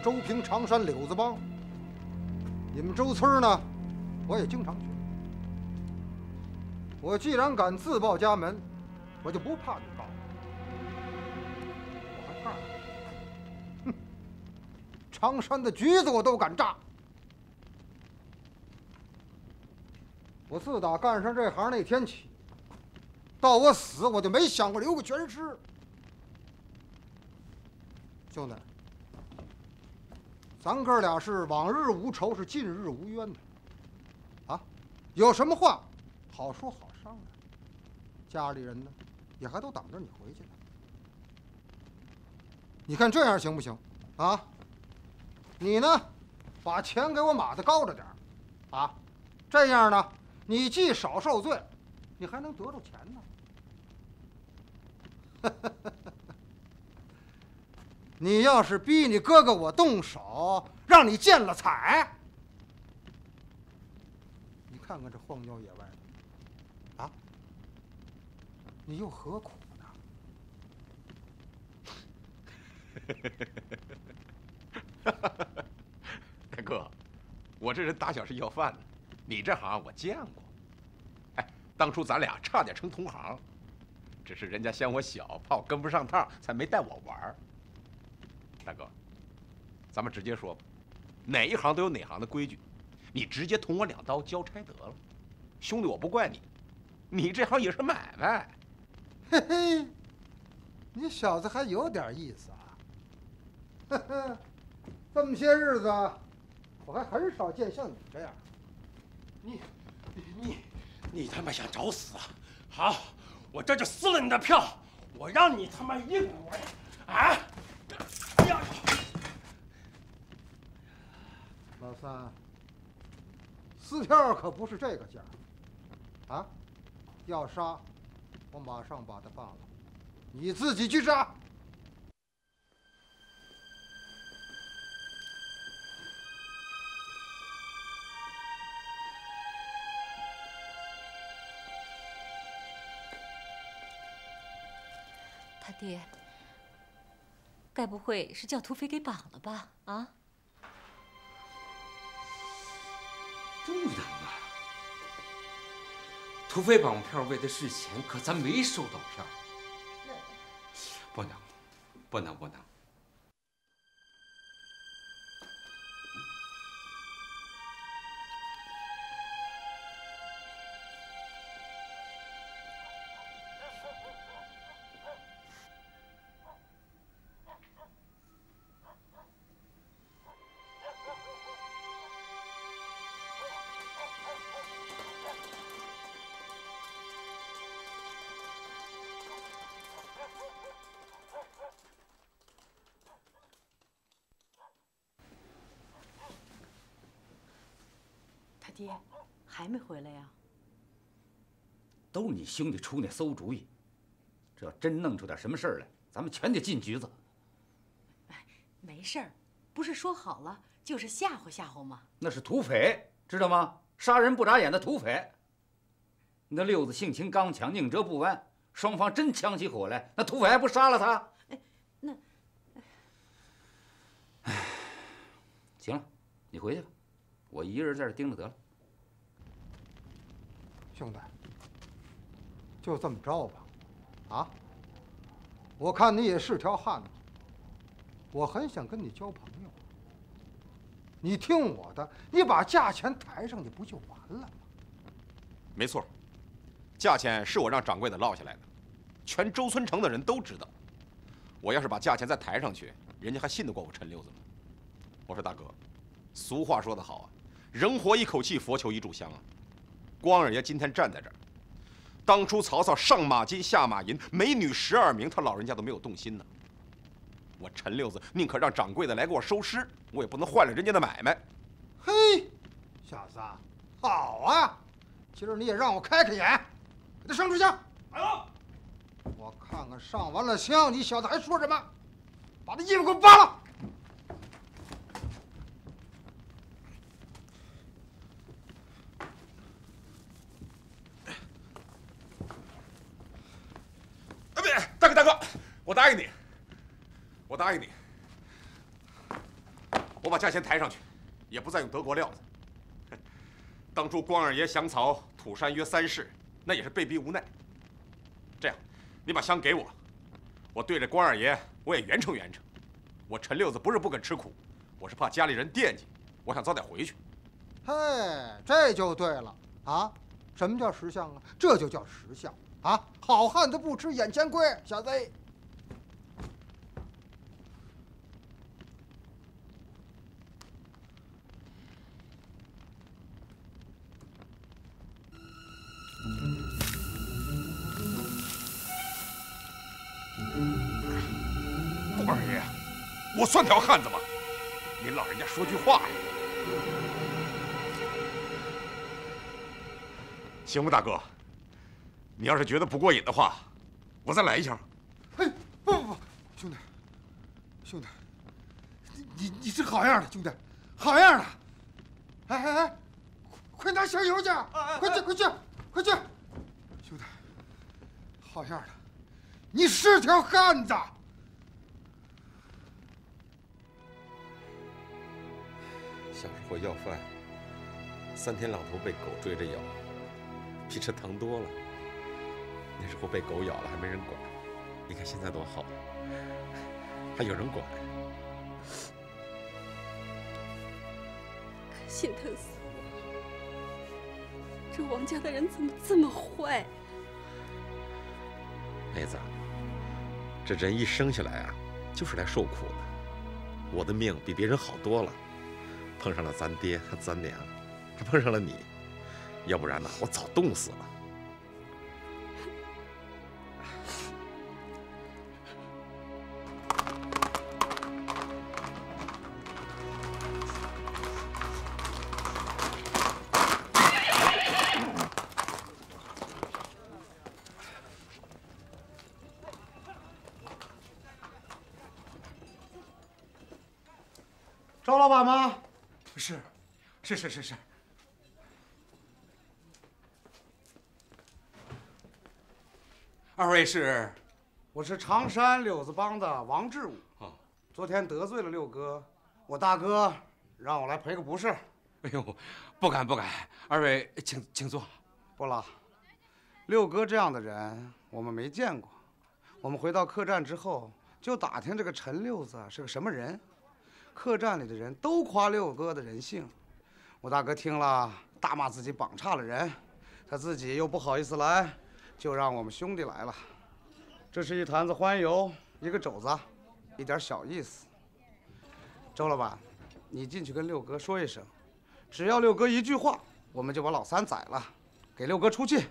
周平、常山、柳子帮。你们周村呢，我也经常去。我既然敢自报家门，我就不怕你告我。我还告诉你，哼，常山的橘子我都敢榨。我自打干上这行那天起，到我死我就没想过留个全尸。兄弟，咱哥俩是往日无仇，是近日无冤的，啊，有什么话好说好商量。家里人呢，也还都等着你回去呢。你看这样行不行？啊，你呢，把钱给我码得高着点儿，啊，这样呢，你既少受罪，你还能得着钱呢。你要是逼你哥哥我动手，让你见了彩，你看看这荒郊野外的，啊，你又何苦呢？大哥，我这人打小是要饭的，你这行我见过。哎，当初咱俩差点成同行，只是人家嫌我小，怕我跟不上趟，才没带我玩儿。大哥，咱们直接说吧，哪一行都有哪行的规矩，你直接捅我2刀交差得了。兄弟，我不怪你，你这行也是买卖。嘿嘿，你小子还有点意思啊！呵呵，这么些日子，我还很少见像你这样。你他妈想找死啊？好，我这就撕了你的票，我让你他妈一滚！啊！老三，撕票可不是这个价儿，啊！要杀，我马上把他放了，你自己去杀。他爹，该不会是叫土匪给绑了吧？啊？不能啊！土匪绑票为的是钱，可咱没收到票。不能。他爹还没回来呀？都是你兄弟出那馊主意，这要真弄出点什么事儿来，咱们全得进局子。哎，没事儿，不是说好了就是吓唬吓唬吗？那是土匪，知道吗？杀人不眨眼的土匪。那六子性情刚强，宁折不弯，双方真呛起火来，那土匪还不杀了他？哎，那……哎，行了，你回去吧，我一个人在这盯着得了。兄弟，就这么着吧，啊！我看你也是条汉子，我很想跟你交朋友。你听我的，你把价钱抬上去不就完了吗？没错，价钱是我让掌柜的落下来的，全周村城的人都知道。我要是把价钱再抬上去，人家还信得过我陈六子吗？我说大哥，俗话说得好啊，人活一口气，佛求一炷香啊。关二爷今天站在这儿，当初曹操上马金下马银，美女12名，他老人家都没有动心呢。我陈六子宁可让掌柜的来给我收尸，我也不能坏了人家的买卖。嘿，小子，好啊！今儿你也让我开开眼，给他上炷香。来了，我看看上完了香，你小子还说什么？把他衣服给我扒了！大哥，我答应你，把价钱抬上去，也不再用德国料子。当初关二爷降曹，土山约3世，那也是被逼无奈。这样，你把香给我，我对着关二爷，我也圆撑圆撑。我陈六子不是不肯吃苦，我是怕家里人惦记，我想早点回去。嘿，这就对了啊！什么叫识相啊？这就叫识相啊！好汉子不吃眼前亏，小子。关二爷，我算条汉子吗？您老人家说句话呀！行吧，大哥，你要是觉得不过瘾的话，我再来一枪。哎，不，兄弟，兄弟，你是好样的，兄弟，好样的！哎，快拿香油去！快去！兄弟，好样的，你是条汉子！小时候要饭，3天2头被狗追着咬，比这疼多了。那时候被狗咬了还没人管，你看现在多好，还有人管。可心疼死我！这王家的人怎么这么坏？妹子，这人一生下来啊，就是来受苦的。我的命比别人好多了，碰上了咱爹和咱娘，还碰上了你，要不然呢，我早冻死了。赵老板吗？是。二位是？我是常山柳子帮的王志武。昨天得罪了六哥，我大哥让我来赔个不是。哎呦，不敢，二位请坐。不了，六哥这样的人我们没见过。我们回到客栈之后，就打听这个陈六子是个什么人。客栈里的人都夸六哥的人性，我大哥听了大骂自己绑差了人，他自己又不好意思来，就让我们兄弟来了。这是一坛子欢油，一个肘子，一点小意思。周老板，你进去跟六哥说一声，只要六哥一句话，我们就把老三宰了，给六哥出气。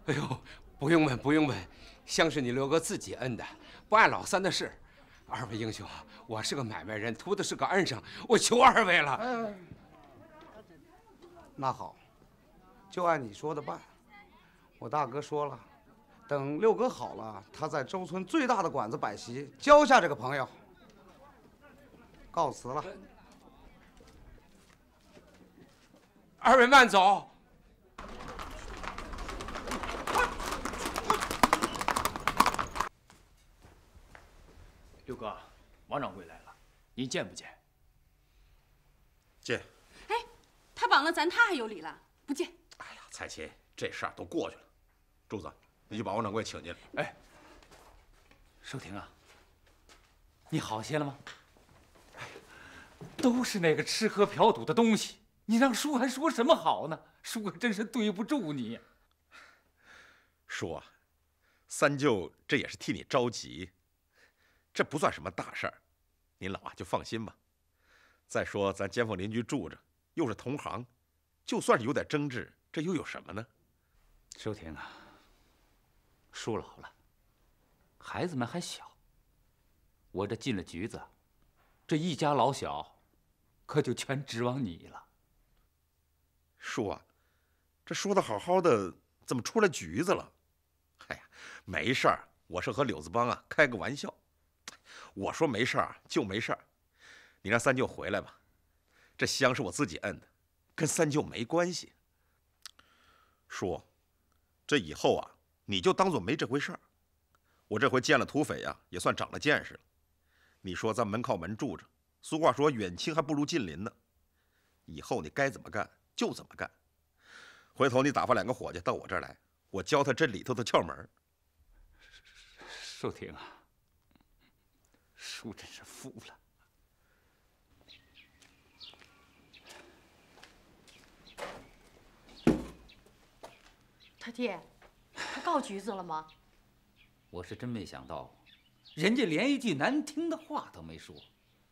哎呦，不用问，香是你六哥自己摁的，不碍老三的事。二位英雄，我是个买卖人，图的是个安生，我求二位了。那好，就按你说的办。我大哥说了，等六哥好了，他在周村最大的馆子摆席，交下这个朋友。告辞了。二位慢走。六哥，王掌柜来了，您见不见？见。哎，他绑了咱，他还有理了？不见。哎呀，彩琴，这事儿都过去了。柱子，你就把王掌柜请进来。哎，寿亭啊，你好些了吗？哎，都是那个吃喝嫖赌的东西，你让叔还说什么好呢？叔可真是对不住你。叔啊，三舅这也是替你着急。这不算什么大事儿，您老啊就放心吧。再说咱街坊邻居住着，又是同行，就算是有点争执，这又有什么呢？寿亭啊，叔老了，孩子们还小，我这进了局子，这一家老小，可就全指望你了。叔啊，这说的好好的，怎么出来局子了？哎呀，没事儿，我是和柳子帮啊开个玩笑。我说没事儿就没事儿，你让三舅回来吧。这香是我自己摁的，跟三舅没关系。叔，这以后啊，你就当做没这回事儿。我这回见了土匪呀，也算长了见识了。你说咱门靠门住着，俗话说，远亲还不如近邻呢。以后你该怎么干就怎么干。回头你打发2个伙计到我这儿来，我教他这里头的窍门。寿亭啊，叔真是服了。他爹，他告橘子了吗？我是真没想到，人家连一句难听的话都没说，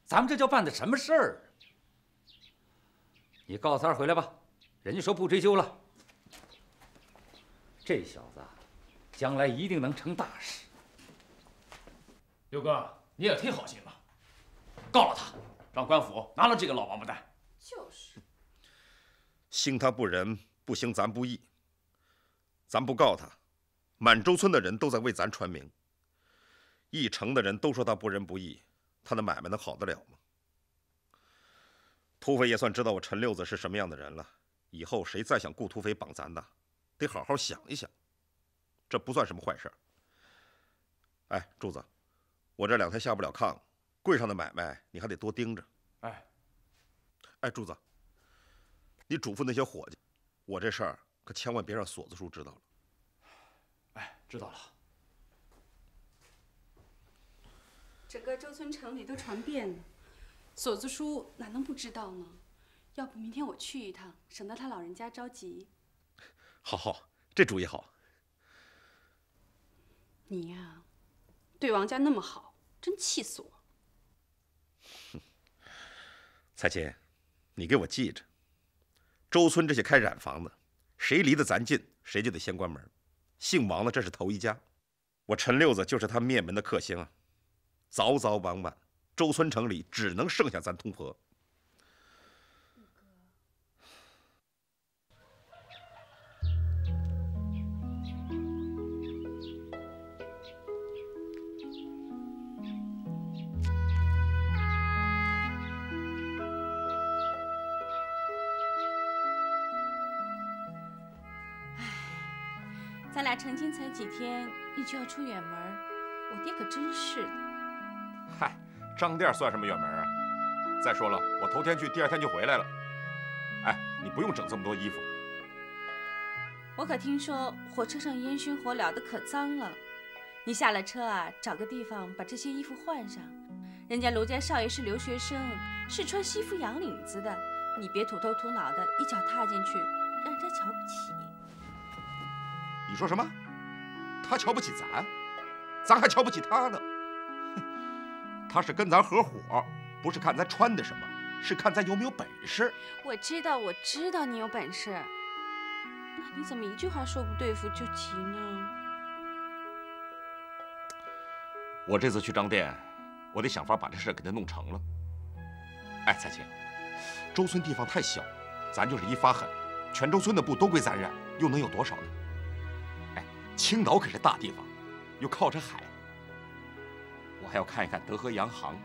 咱们这叫办的什么事儿？你告三儿回来吧，人家说不追究了。这小子将来一定能成大事。六哥，你也忒好心了，告了他，让官府拿了这个老王八蛋。就是，兴他不仁，不兴咱不义。咱不告他，满洲村的人都在为咱传名，一城的人都说他不仁不义，他的买卖能好得了吗？土匪也算知道我陈六子是什么样的人了，以后谁再想雇土匪绑咱的，得好好想一想，这不算什么坏事。哎，柱子，我这2天下不了炕，柜上的买卖你还得多盯着。哎，柱子，你嘱咐那些伙计，我这事儿可千万别让锁子叔知道了。哎，知道了。整个周村城里都传遍了，锁子叔哪能不知道呢？要不明天我去一趟，省得他老人家着急。好，这主意好。你呀，对王家那么好，真气死我。彩琴，你给我记着，周村这些开染坊的，谁离得咱近，谁就得先关门。姓王的这是头一家，我陈六子就是他灭门的克星啊！早早晚晚，周村城里只能剩下咱通婆。咱俩成亲才几天，你就要出远门，我爹可真是的。嗨，张店算什么远门啊？再说了，我头天去，第2天就回来了。哎，你不用整这么多衣服。我可听说火车上烟熏火燎的可脏了，你下了车啊，找个地方把这些衣服换上。人家卢家少爷是留学生，是穿西服洋领子的，你别土头土脑的，一脚踏进去，让人家瞧不起。你说什么？他瞧不起咱，咱还瞧不起他呢。他是跟咱合伙，不是看咱穿的什么，是看咱有没有本事。我知道你有本事，那你怎么一句话说不对付就急呢？我这次去张店，我得想法把这事给他弄成了。哎，彩琴，周村地方太小，咱就是一发狠，全周村的布都归咱染，又能有多少呢？哎，青岛可是大地方，又靠着海，我还要看一看德和洋行。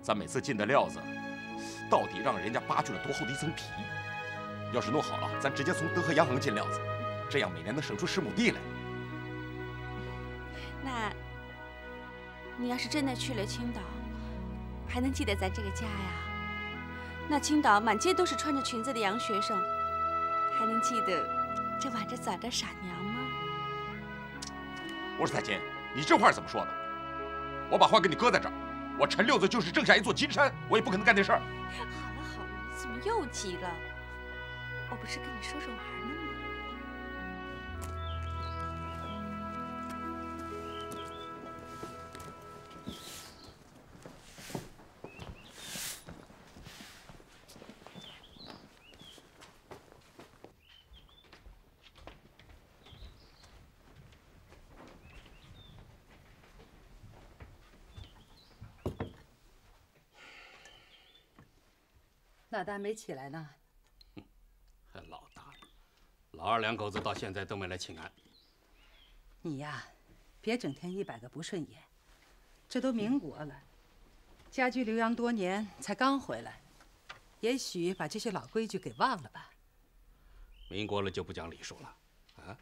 咱每次进的料子，到底让人家扒去了多厚的一层皮？要是弄好了，咱直接从德和洋行进料子，这样每年能省出10亩地来。那，你要是真的去了青岛，还能记得咱这个家呀？那青岛满街都是穿着裙子的洋学生，还能记得这挽着伞的傻娘吗？我说彩琴，你这话怎么说的？我把话给你搁在这儿，我陈六子就是挣下一座金山，我也不可能干这事儿。好了，你怎么又急了？我不是跟你说着玩呢吗？老大没起来呢。还老大，老二2口子到现在都没来请安。你呀，别整天100个不顺眼。这都民国了，家居留洋多年，才刚回来，也许把这些老规矩给忘了吧。民国了就不讲礼数了啊！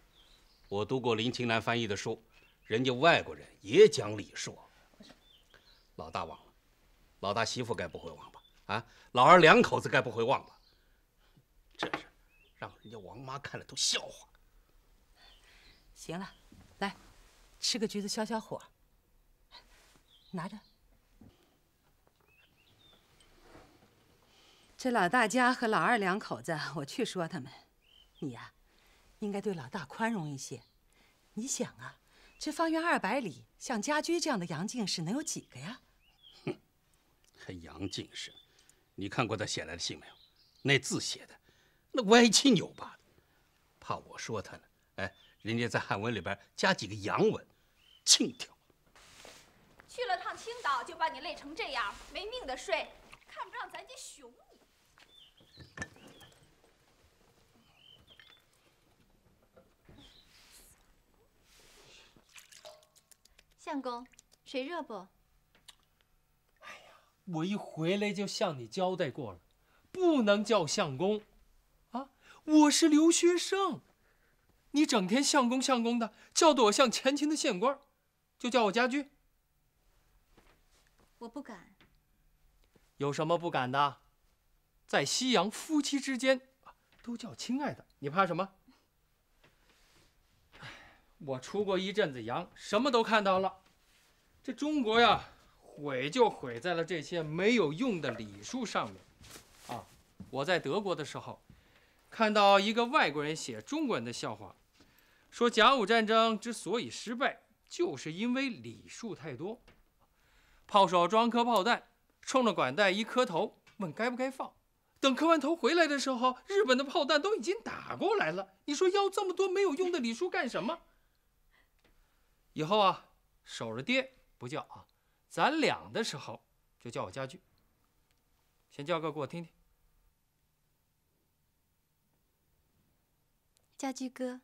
我读过林清南翻译的书，人家外国人也讲礼数。老大忘了，老大媳妇该不会忘吧？啊，老二两口子该不会忘吧？这是让人家王妈看了都笑话。行了，来，吃个橘子消消火。拿着。这老大家和老二两口子，我去说他们，你呀，应该对老大宽容一些。你想啊，这方圆200里，像家驹这样的洋进士能有几个呀？哼，还洋进士？你看过他写来的信没有？那字写的，那歪七扭八的，怕我说他呢。哎，人家在汉文里边加几个洋文，轻佻。去了趟青岛，就把你累成这样，没命的睡，看不上咱家熊你。相公，水热不？我一回来就向你交代过了，不能叫相公，啊，我是留学生。你整天相公相公的，叫得我像前秦的县官，就叫我家驹。我不敢。有什么不敢的？在西洋，夫妻之间都叫亲爱的，你怕什么？我出过一阵子洋，什么都看到了。这中国呀，毁就毁在了这些没有用的礼数上面。啊，我在德国的时候，看到一个外国人写中国人的笑话，说甲午战争之所以失败，就是因为礼数太多。炮手装颗炮弹，冲着管带一磕头，问该不该放。等磕完头回来的时候，日本的炮弹都已经打过来了。你说要这么多没有用的礼数干什么？以后啊，守着爹不叫啊，咱俩的时候就叫我家驹。先叫个给我听听。家驹哥。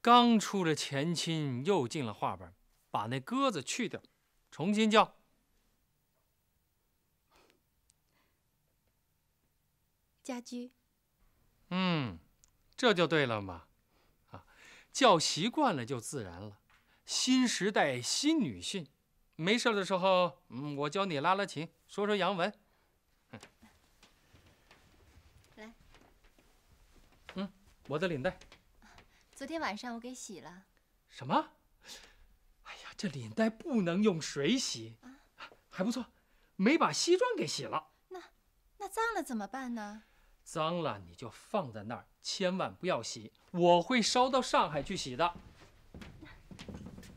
刚出了前亲，又进了话本，把那鸽子去掉，重新叫。家驹。这就对了嘛。叫习惯了就自然了。新时代新女性，没事的时候，我教你拉拉琴，说说洋文。来。我的领带。昨天晚上我给洗了。什么？哎呀，这领带不能用水洗。还不错，没把西装给洗了。那脏了怎么办呢？脏了你就放在那儿，千万不要洗，我会捎到上海去洗的。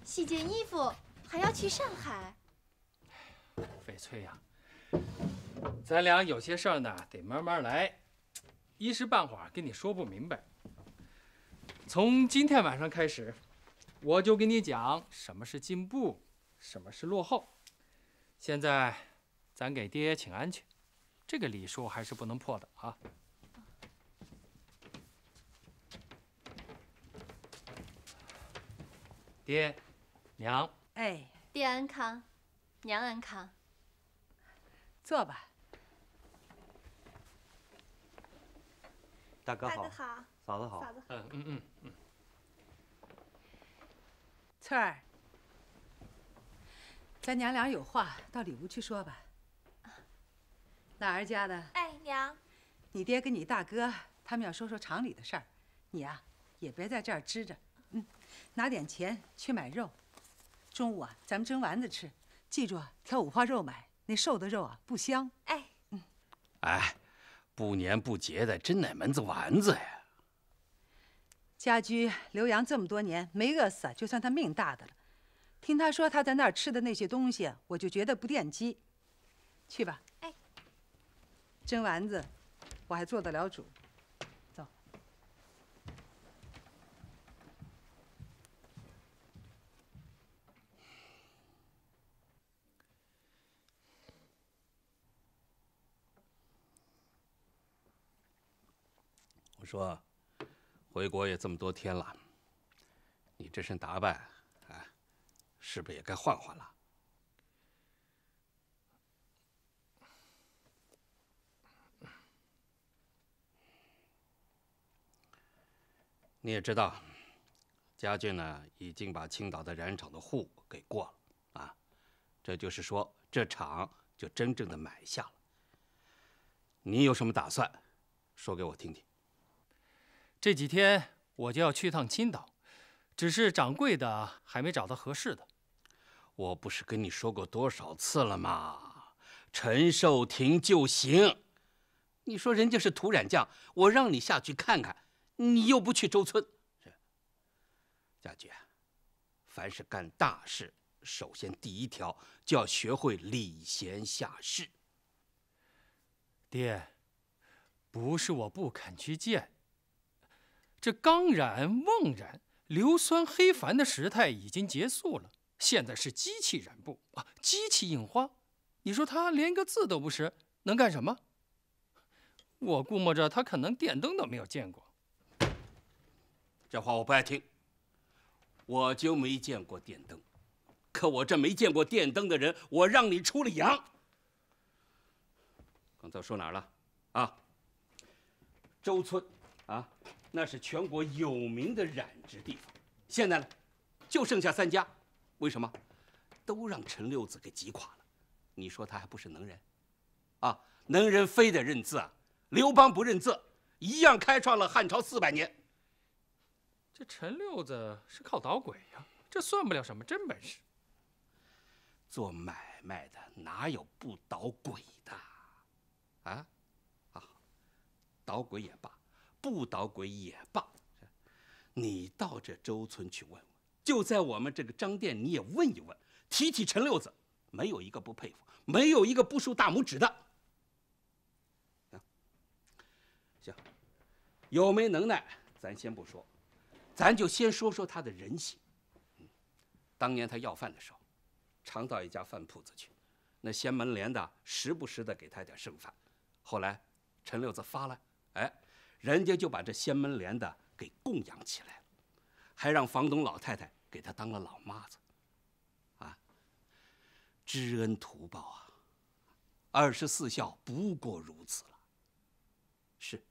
洗件衣服还要去上海？翡翠呀，咱俩有些事儿呢，得慢慢来，一时半会儿跟你说不明白。从今天晚上开始，我就跟你讲什么是进步，什么是落后。现在，咱给爹请安去，这个礼数还是不能破的啊。爹，娘，哎，爹安康，娘安康。坐吧。大哥好，大哥好，嫂子好。嫂子好。翠儿，咱娘俩有话到里屋去说吧。哪儿家的？哎，娘。你爹跟你大哥他们要说说厂里的事儿，你呀也别在这儿支着。拿点钱去买肉。中午啊，咱们蒸丸子吃，记住啊，挑五花肉买，那瘦的肉啊不香。哎，哎，不年不节的，真哪门子丸子呀？家驹留洋这么多年，没饿死啊，就算他命大的了。听他说他在那儿吃的那些东西，我就觉得不惦记。去吧。哎，蒸丸子，我还做得了主。走。我说，回国也这么多天了，你这身打扮，哎，是不是也该换换了？你也知道，家俊呢已经把青岛的染厂的户给过了啊，这就是说这厂就真正的买下了。你有什么打算？说给我听听。这几天我就要去趟青岛，只是掌柜的还没找到合适的。我不是跟你说过多少次了吗？陈寿亭就行。你说人家是土染匠，我让你下去看看，你又不去周村。家驹，凡是干大事，首先第一条就要学会礼贤下士。爹，不是我不肯去见，这钢染、瓮染、硫酸、黑矾的时代已经结束了，现在是机器染布啊，机器印花。你说他连个字都不识，能干什么？我估摸着他可能电灯都没有见过。这话我不爱听。我就没见过电灯，可我这没见过电灯的人，我让你出了洋。刚才说哪儿了？啊，周村啊，那是全国有名的染织地方。现在呢，就剩下3家，为什么？都让陈六子给击垮了。你说他还不是能人？啊，能人非得认字啊！刘邦不认字，一样开创了汉朝400年。这陈六子是靠捣鬼呀，这算不了什么真本事。做买卖的哪有不捣鬼的？啊，捣鬼也罢，不捣鬼也罢，你到这周村去问问，就在我们这个张店，你也问一问，提提陈六子，没有一个不佩服，没有一个不竖大拇指的。行，有没能耐咱先不说，咱就先说说他的人性。当年他要饭的时候，常到一家饭铺子去，那掀门帘的时不时的给他点剩饭。后来陈六子发了，哎，人家就把这掀门帘的给供养起来了，还让房东老太太给他当了老妈子。啊，知恩图报啊，24孝不过如此了。是，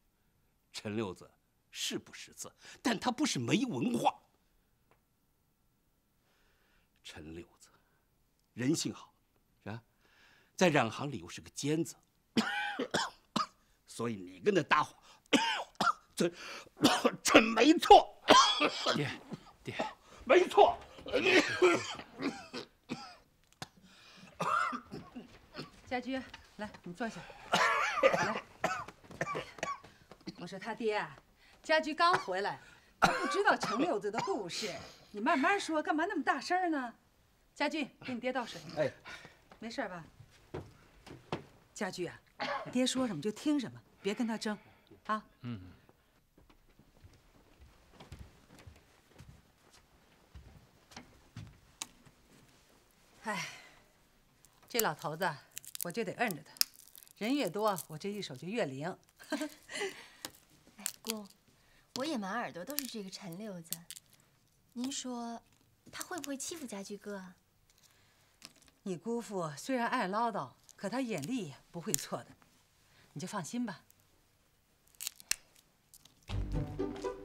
陈六子是不识字，但他不是没文化。陈六子人性好，是吧？在染行里又是个尖子，所以你跟他搭伙，准没错。爹，没错。家驹，来，你坐下。来，我说他爹，家驹刚回来，他不知道陈六子的故事，你慢慢说，干嘛那么大声呢？家驹，给你爹倒水。哎，没事吧？家驹啊，爹说什么就听什么，别跟他争，啊。嗯。哎，这老头子，我就得摁着他，人越多，我这一手就越灵。哎，姑，我也满耳朵都是这个陈六子，您说他会不会欺负家驹哥啊？你姑父虽然爱唠叨，可他眼力不会错的，你就放心吧。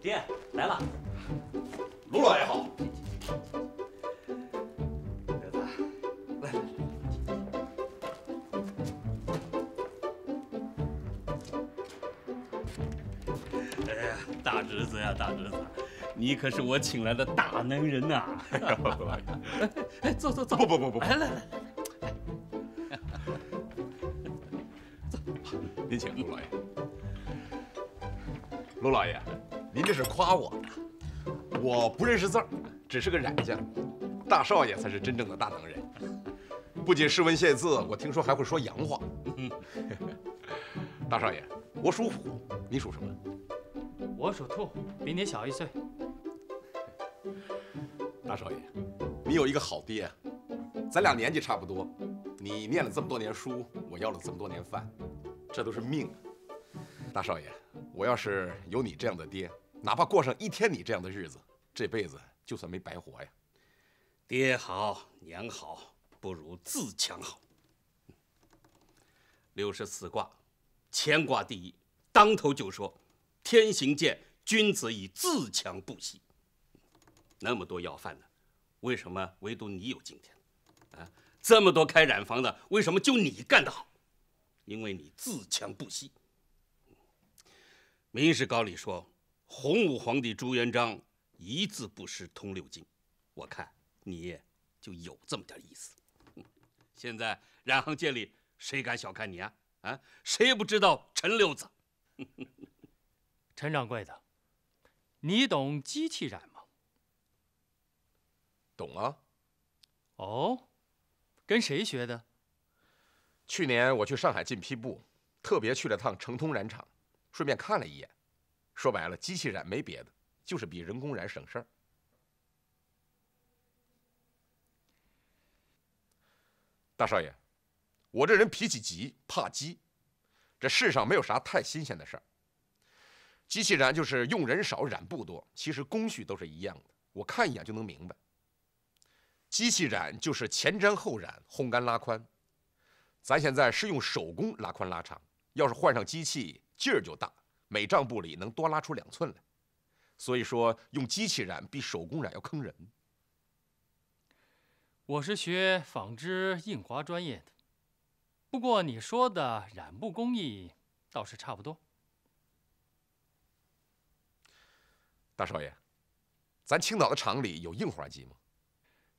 爹来了，卢老爷好。大侄子呀，大侄子，你可是我请来的大能人呐！哎，坐。不，来，坐。您请，卢老爷。卢老爷，您这是夸我呢？我不认识字儿，只是个染匠。大少爷才是真正的大能人，不仅识文写字，我听说还会说洋话。大少爷，我属虎，你属什么？我属兔，比你小1岁。大少爷，你有一个好爹，咱俩年纪差不多，你念了这么多年书，我要了这么多年饭，这都是命啊！大少爷，我要是有你这样的爹，哪怕过上1天你这样的日子，这辈子就算没白活呀。爹好，娘好，不如自强好。64卦，乾卦第一，当头就说。天行健，君子以自强不息。那么多要饭的，为什么唯独你有今天？啊，这么多开染坊的，为什么就你干得好？因为你自强不息。明史稿里说，洪武皇帝朱元璋一字不识通六经，我看你就有这么点意思。现在染行界里谁敢小看你啊？啊，谁也不知道陈六子。陈掌柜的，你懂机器染吗？懂啊。哦，跟谁学的？去年我去上海进批布，特别去了趟成通染厂，顺便看了一眼。说白了，机器染没别的，就是比人工染省事儿。大少爷，我这人脾气急，怕激，这世上没有啥太新鲜的事儿。机器染就是用人少，染布多，其实工序都是一样的，我看一眼就能明白。机器染就是前沾后染，烘干拉宽。咱现在是用手工拉宽拉长，要是换上机器，劲儿就大，每丈布里能多拉出2寸来。所以说，用机器染比手工染要坑人。我是学纺织印花专业的，不过你说的染布工艺倒是差不多。大少爷，咱青岛的厂里有印花机吗？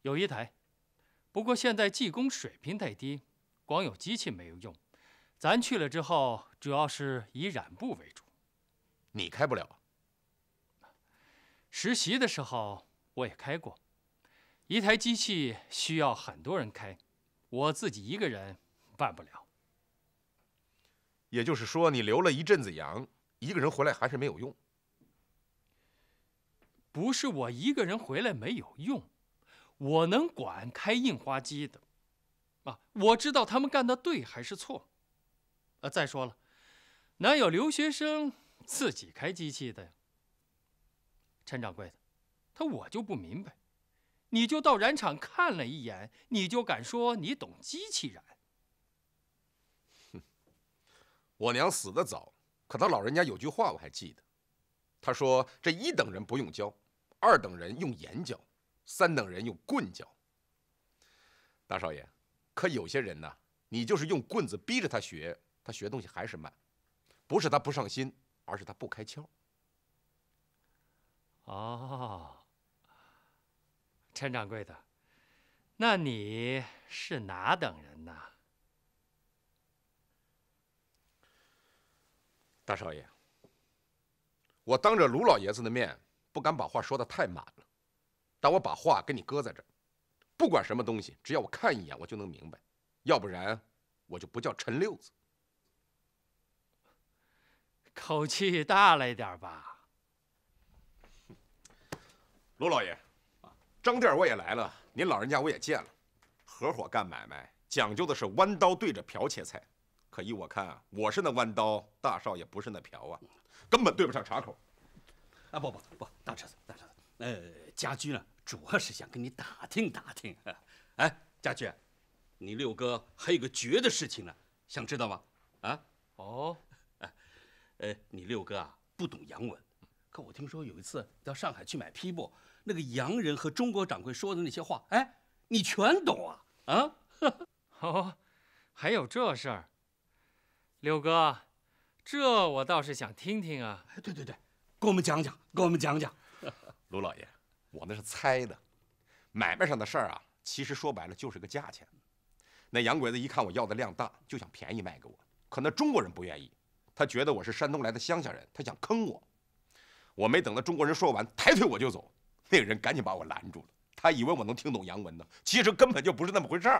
有一台，不过现在技工水平太低，光有机器没有用。咱去了之后，主要是以染布为主。你开不了？实习的时候我也开过，一台机器需要很多人开，我自己一个人办不了。也就是说，你留了一阵子洋，一个人回来还是没有用。不是我一个人回来没有用，我能管开印花机的，我知道他们干的对还是错。再说了，哪有留学生自己开机器的呀？陈掌柜的，我就不明白，你就到染厂看了一眼，你就敢说你懂机器染？我娘死得早，可她老人家有句话我还记得，她说这1等人不用教，2等人用盐教，3等人用棍教。大少爷，可有些人呢，你就是用棍子逼着他学东西还是慢，不是他不上心，而是他不开窍。哦，陈掌柜的，那你是哪等人呢？大少爷，我当着卢老爷子的面，不敢把话说得太满了，但我把话给你搁在这儿，不管什么东西，只要我看一眼，我就能明白，要不然我就不叫陈六子。口气大了一点吧。卢老爷，张店我也来了，您老人家我也见了，合伙干买卖讲究的是弯刀对着瓢切菜，可依我看，我是那弯刀，大少爷不是那瓢啊，根本对不上茬口。啊，不，大车子，家驹呢，主要是想跟你打听打听。哎，家驹，你六哥还有个绝的事情呢，想知道吗？啊？哦，你六哥啊不懂洋文，可我听说有一次到上海去买批布，那个洋人和中国掌柜说的那些话，哎，你全懂啊？啊？哦，还有这事儿，六哥，这我倒是想听听啊。对，给我们讲讲。卢老爷，我那是猜的，买卖上的事儿啊，其实说白了就是个价钱。那洋鬼子一看我要的量大，就想便宜卖给我，可那中国人不愿意，他觉得我是山东来的乡下人，他想坑我。我没等那中国人说完，抬腿我就走，那个人赶紧把我拦住了。他以为我能听懂洋文呢，其实根本就不是那么回事儿。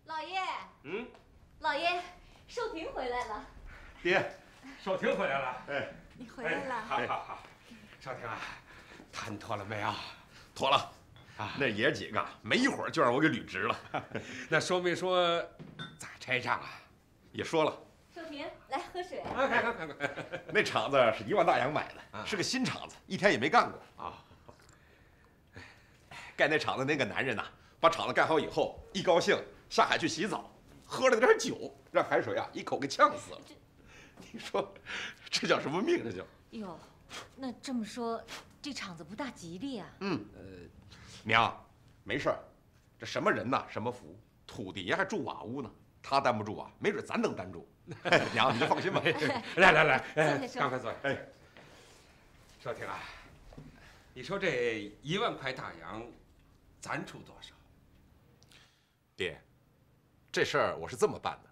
老爷，老爷，寿亭回来了。爹，寿亭回来了。哎，你回来了。好。少廷啊，谈妥了没有？妥了。那爷几个没一会儿就让我给捋直了。那说没说咋拆账啊？也说了。寿亭，来喝水。快！那厂子是1万大洋买的，是个新厂子，1天也没干过啊。盖那厂子那个男人呐，把厂子盖好以后，一高兴下海去洗澡，喝了点酒，让海水啊一口给呛死了。你说这叫什么命？这叫。哟，那这么说，这厂子不大吉利啊。娘，没事儿，这什么人呐，什么福，土地爷还住瓦屋呢，他担不住啊，没准咱能担住。娘，你就放心吧。来，坐下赶快坐下。哎，少廷啊，你说这1万块大洋，咱出多少？爹，这事儿我是这么办的，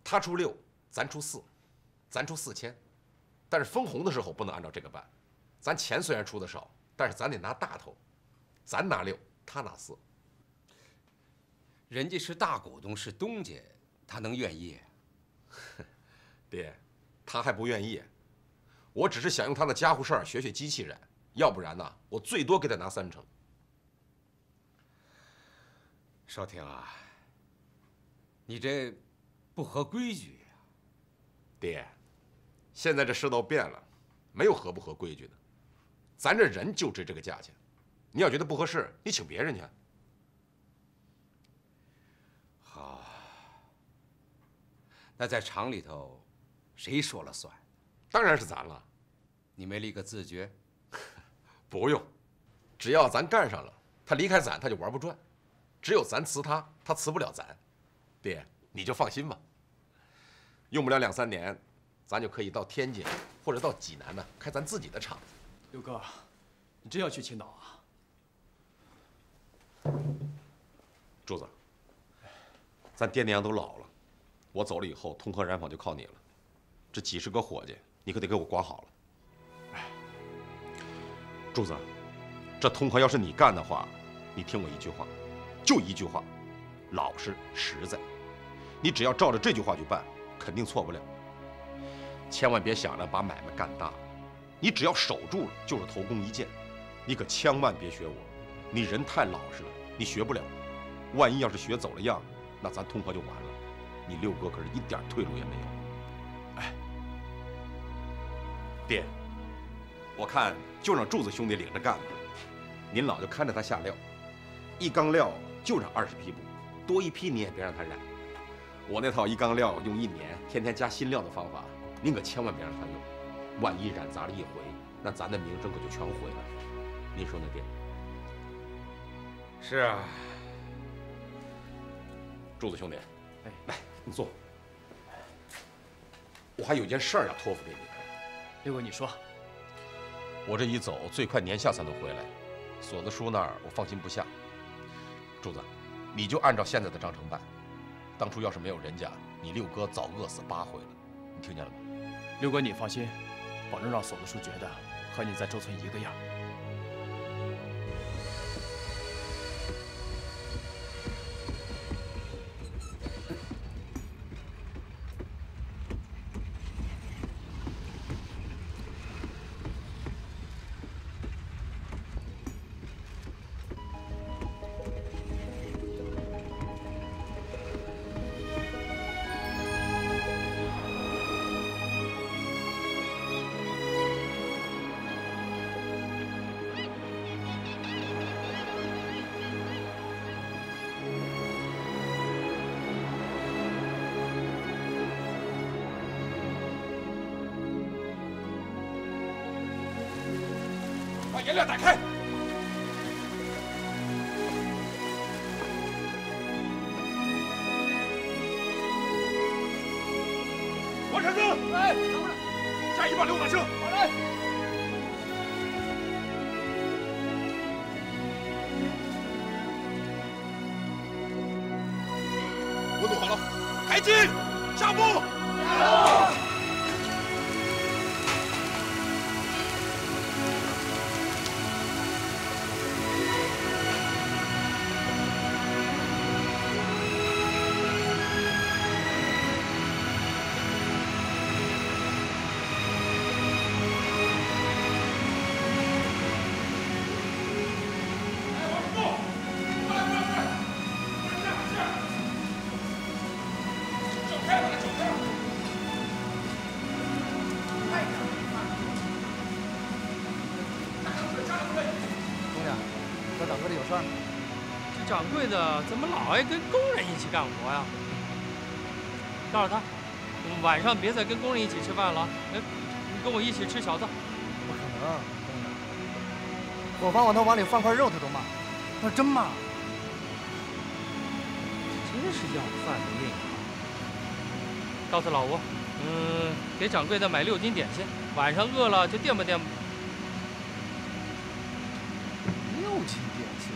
他出6，咱出4，咱出4000，但是分红的时候不能按照这个办，咱钱虽然出的少，但是咱得拿大头，咱拿6，他拿4。人家是大股东，是东家，他能愿意？爹，他还不愿意。我只是想用他的家伙事儿学学机器人，要不然呢，我最多给他拿3成。少廷啊，你这不合规矩呀！爹，现在这世道变了，没有合不合规矩的，咱这人就值这个价钱。你要觉得不合适，你请别人去。好，那在厂里头，谁说了算？当然是咱了。你没立个自觉？不用，只要咱干上了，他离开咱他就玩不转。只有咱辞他，他辞不了咱。爹，你就放心吧。用不了2、3年，咱就可以到天津或者到济南呢，开咱自己的厂子。六哥，你真要去青岛啊？柱子，咱爹娘都老了，我走了以后，通河染坊就靠你了。这几10个伙计，你可得给我管好了。哎，柱子，这通河要是你干的话，你听我一句话，就一句话，老实实在。你只要照着这句话去办，肯定错不了。千万别想着把买卖干大，你只要守住了，就是头功一件。你可千万别学我，你人太老实了，你学不了。万一要是学走了样，那咱通河就完了。你6哥可是一点退路也没有。哎，爹，我看就让柱子兄弟领着干吧。您老就看着他下料，1缸料就让20匹布，多1匹你也别让他染。我那套1缸料用1年，天天加新料的方法，您可千万别让他用。万一染砸了一回，那咱的名声可就全毁了。您说呢，爹？是啊。柱子兄弟，来，你坐。我还有件事儿要托付给你。六哥，你说。我这一走，最快年下才能回来。锁子叔那儿我放心不下。柱子，你就按照现在的章程办。当初要是没有人家，你6哥早饿死8回了。你听见了吗？六哥，你放心，保证让锁子叔觉得和你在周村一个样。把颜料打开。王产子，哎，拿过来，加1把硫化锌。好嘞。温度好了，开机，下步。掌柜的怎么老爱跟工人一起干活呀？告诉他，我们晚上别再跟工人一起吃饭了。哎，你跟我一起吃小灶。不可能，工人，伙房往头往里放块肉他都骂。那真骂，真是要饭的命啊！告诉老吴，给掌柜的买6斤点心，晚上饿了就垫吧垫吧。6斤点心。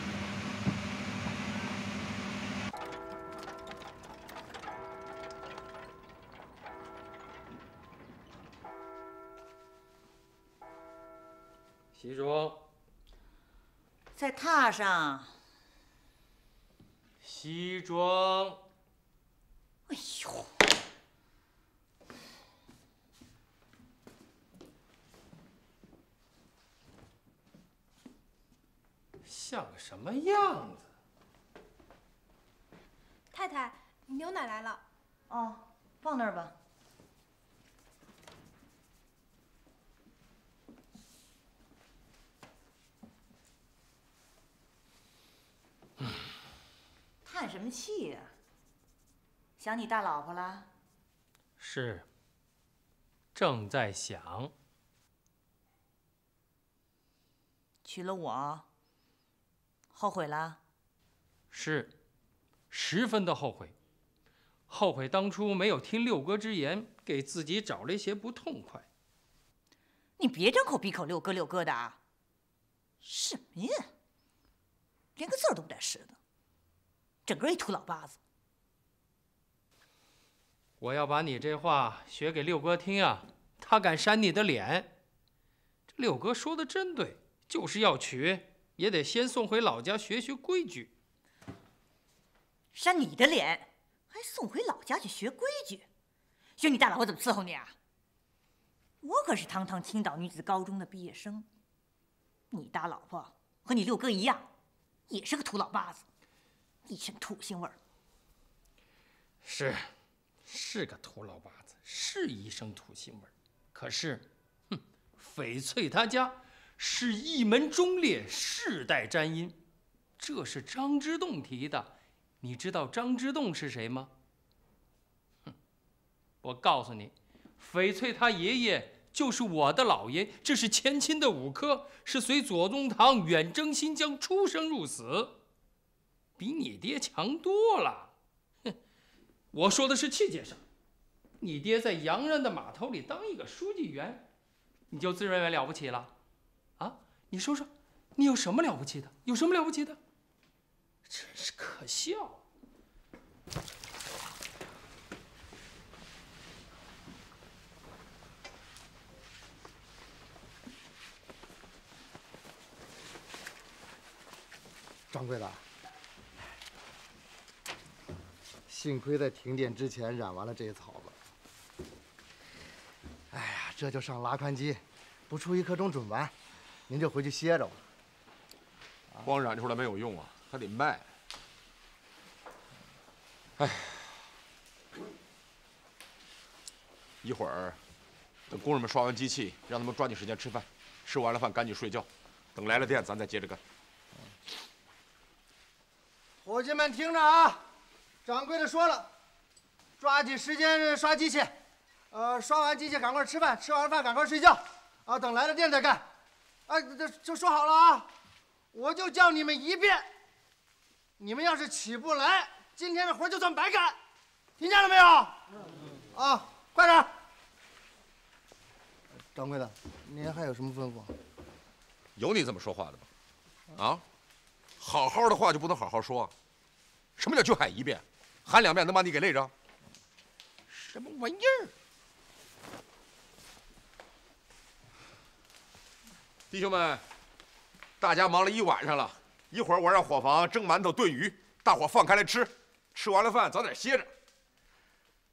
西装，在榻上。西装。哎呦！像个什么样子？太太，牛奶来了。哦，放那儿吧。叹什么气呀？想你大老婆了？是。正在想。娶了我，后悔了？是，十分的后悔。后悔当初没有听六哥之言，给自己找了一些不痛快。你别张口闭口六哥六哥的啊！什么呀？连个字儿都不带识的，整个一土老八子。我要把你这话学给六哥听啊，他敢扇你的脸。这六哥说的真对，就是要娶，也得先送回老家学学规矩。扇你的脸，还送回老家去学规矩？学你大老婆怎么伺候你啊？我可是堂堂青岛女子高中的毕业生，你大老婆和你六哥一样，也是个土老八子，一身土腥味儿。是个土老八子，是一身土腥味儿。可是，翡翠他家是一门忠烈，世代沾阴，这是张之洞提的。你知道张之洞是谁吗？我告诉你，翡翠他爷爷就是我的姥爷，这是前清的武科，是随左宗棠远征新疆，出生入死，比你爹强多了。我说的是气节上，你爹在洋人的码头里当一个书记员，你就自认为了不起了？啊，你说说，你有什么了不起的？有什么了不起的？真是可笑。掌柜的，幸亏在停电之前染完了这些草子。哎呀，这就上拉宽机，不出1刻钟准完，您就回去歇着吧。光染出来没有用啊，还得卖。哎，一会儿等工人们刷完机器，让他们抓紧时间吃饭，吃完了饭赶紧睡觉，等来了电咱再接着干。伙计们听着啊，掌柜的说了，抓紧时间刷机器，刷完机器赶快吃饭，吃完饭赶快睡觉，啊，等来了电再干。哎，这说好了啊，我就叫你们一遍，你们要是起不来，今天的活就算白干，听见了没有？啊，快点！掌柜的，您还有什么吩咐？有你这么说话的吗？啊？好好的话就不能好好说？什么叫就喊1遍？喊2遍能把你给累着？什么玩意儿？弟兄们，大家忙了一晚上了，一会儿我让伙房蒸馒头炖鱼，大伙放开来吃，吃完了饭早点歇着。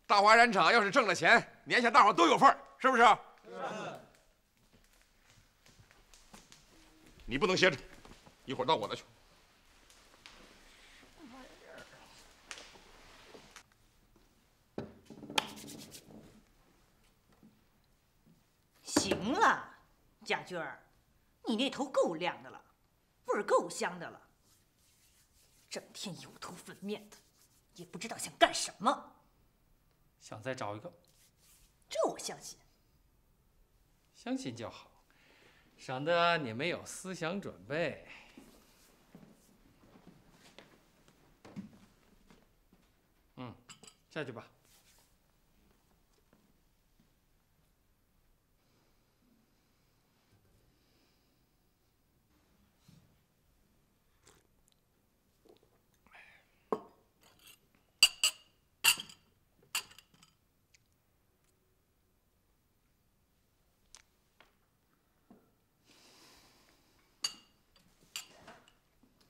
大华染厂要是挣了钱，年下大伙都有份儿，是不是？是。你不能歇着，一会儿到我那去。行了，家军儿，你那头够亮的了，味儿够香的了。整天油头粉面的，也不知道想干什么。想再找一个？这我相信。相信就好，省得你没有思想准备。下去吧。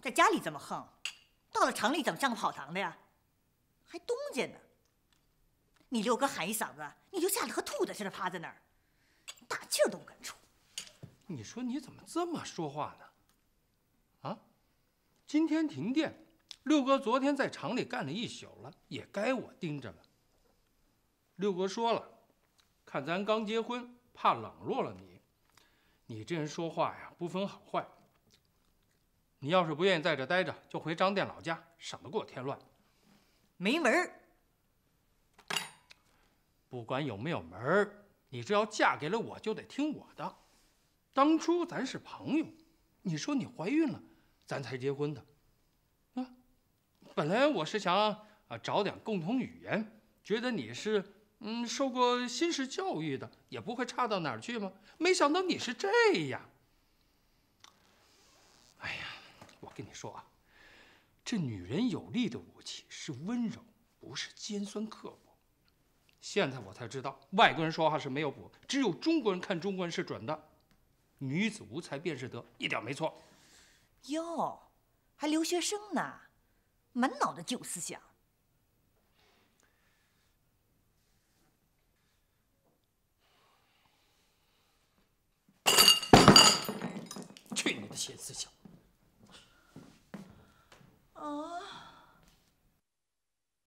在家里这么横，到了城里怎么像个跑堂的呀？还东家呢！你六哥喊一嗓子，你就吓得和兔子似的趴在那儿，大气儿都不敢出。你说你怎么这么说话呢？啊，今天停电，六哥昨天在厂里干了一宿了，也该我盯着了。六哥说了，看咱刚结婚，怕冷落了你。你这人说话呀，不分好坏。你要是不愿意在这待着，就回张店老家，省得给我添乱。没门儿！不管有没有门儿，你只要嫁给了我，就得听我的。当初咱是朋友，你说你怀孕了，咱才结婚的。啊，本来我是想找点共同语言，觉得你是受过新式教育的，也不会差到哪儿去嘛。没想到你是这样。哎呀！我跟你说啊，这女人有力的武器是温柔，不是尖酸刻薄。现在我才知道，外国人说话是没有谱，只有中国人看中国人是准的。女子无才便是德，一点没错。哟，还留学生呢，满脑子旧思想。